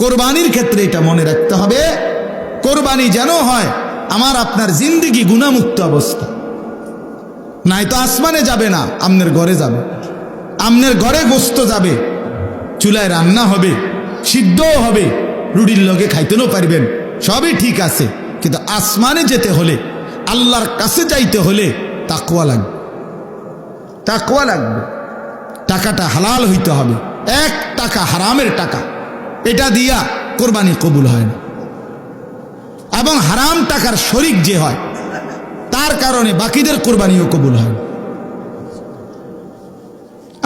কোরবানির ক্ষেত্রে এটা মনে রাখতে হবে, কোরবানি যেন হয় আমার আপনার জিন্দেগি গুনাহমুক্ত অবস্থা। নাই তো আসমানে যাবে না, আপনার ঘরে যাবে, আপনার ঘরে গোস্ত যাবে, চুলায় রান্না হবে, সিদ্ধও হবে, রুটির লগে খাইতেও পারবেন, সবই ঠিক আছে। কিন্তু আসমানে যেতে হলে, আল্লাহর কাছে যাইতে হলে তাকওয়া লাগবে, তাকওয়া লাগবে। টাকাটা হালাল হইতে হবে। 1 টাকা হারামের টাকা, এটা দিয়া কোরবানি কবুল হয় না। এবং হারাম টাকার শরিক যে হয় তার কারণে বাকিদের কোরবানিও কবুল হয় না।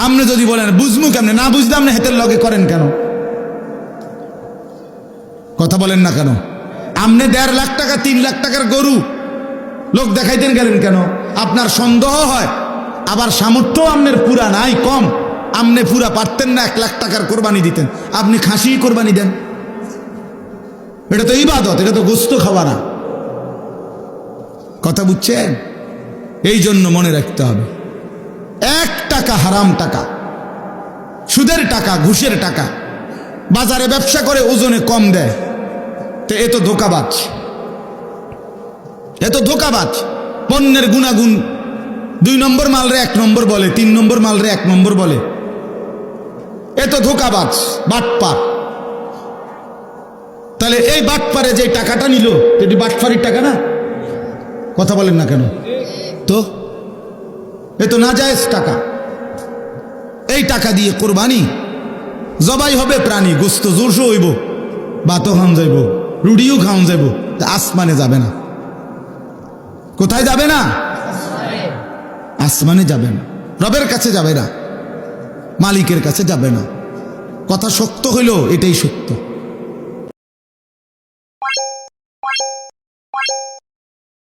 আপনি যদি বলেন বুঝমু কেমনে, না বুঝলে আপনি হেতের লগে করেন কেন? কথা বলেন না কেন? আপনি 1.5 লাখ টাকা 3 লাখ টাকার গরু লোক দেখাইতেন গেলেন কেন? আপনার সন্দেহ হয়, আবার সামর্থ্য আপনার পুরা নাই, কম, আপনি পুরা পারতেন না 1 লাখ টাকার কোরবানি দিতেন, আপনি খাসি কোরবানি দেন। এটা তো ইবাদত, এটা তো গোস্ত খাওয়া না। কথা বুঝছেন? এই জন্য মনে রাখতে হবে, 1 টাকা হারাম টাকা, সুদের টাকা, ঘুষের টাকা, বাজারে ব্যবসা করে ওজনে কম দেয়, তো এ তো ধোঁকাবাজ, এ তো ধোঁকাবাজ। পণ্যের গুণাগুণ 2 নম্বর মালরে 1 নম্বর বলে, 3 নম্বর মালরে 1 নম্বর বলে, এ তো ধোঁকাবাজ, বাটপার। তাহলে এই বাটপারে যে টাকাটা নিল, এটি বাটপারির টাকা না? কথা বলেন না কেন? তো এ তো নাজায়েজ টাকা। এই টাকা দিয়ে কোরবানি জবাই হবে প্রাণী, গোস্ত জোরসো হইব, ভাতও খাওয়ান যাইব, রুটিও খাওয়ান যাইব, আসমানে যাবে না। কোথায় যাবে না? আসমানে যাবে না, রবের কাছে যাবে না, মালিকের কাছে যাবে না। কথা শক্ত হইল, এটাই সত্য।